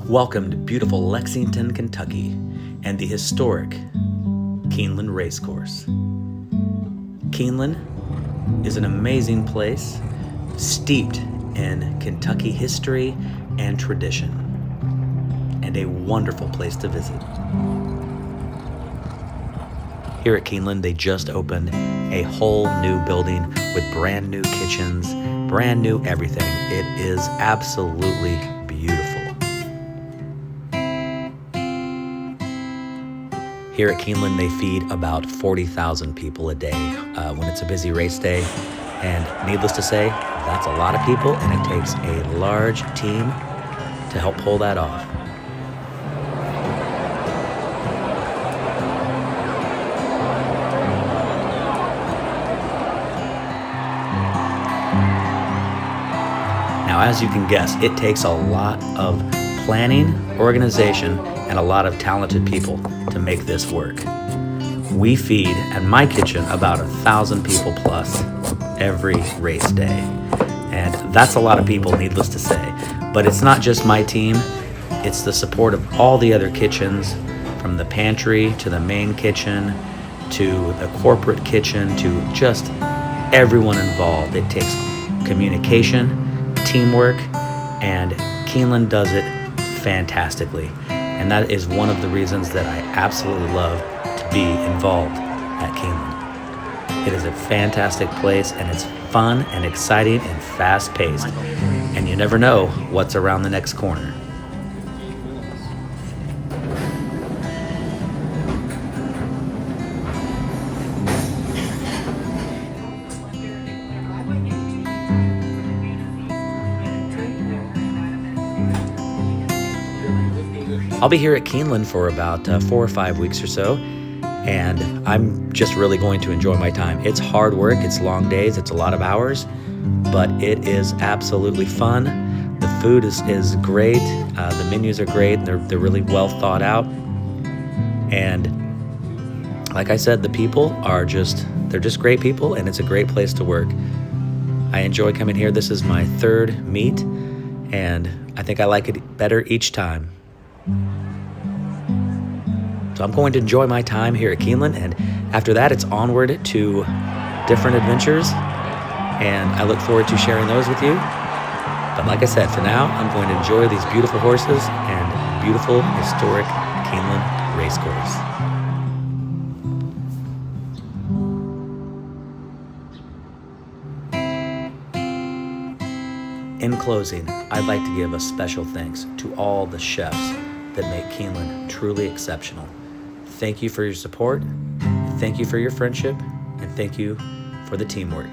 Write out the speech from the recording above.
Welcome to beautiful Lexington, Kentucky, and the historic Keeneland Racecourse. Keeneland is an amazing place steeped in Kentucky history and tradition, and a wonderful place to visit. Here at Keeneland, they just opened a whole new building with brand new kitchens, brand new everything. It is absolutely beautiful. Here at Keeneland, they feed about 40,000 people a day when it's a busy race day. And needless to say, that's a lot of people, and it takes a large team to help pull that off. Now, as you can guess, it takes a lot of planning, organization, and a lot of talented people to make this work. We feed, at my kitchen, about 1,000 people plus every race day. And that's a lot of people, needless to say. But it's not just my team, it's the support of all the other kitchens, from the pantry to the main kitchen to the corporate kitchen to just everyone involved. It takes communication, teamwork, and Keeneland does it fantastically. And that is one of the reasons that I absolutely love to be involved at Keeneland. It is a fantastic place, and it's fun and exciting and fast-paced. And you never know what's around the next corner. I'll be here at Keeneland for about 4 or 5 weeks or so, and I'm just really going to enjoy my time. It's hard work, it's long days, it's a lot of hours, but it is absolutely fun. The food is great, the menus are great, they're really well thought out, and like I said, the people are they're just great people, and it's a great place to work. I enjoy coming here. This is my third meet, and I think I like it better each time. So I'm going to enjoy my time here at Keeneland, and after that it's onward to different adventures, and I look forward to sharing those with you. But like I said, for now, I'm going to enjoy these beautiful horses and beautiful historic Keeneland Racecourse. In closing, I'd like to give a special thanks to all the chefs that make Keeneland truly exceptional. Thank you for your support, thank you for your friendship, and thank you for the teamwork.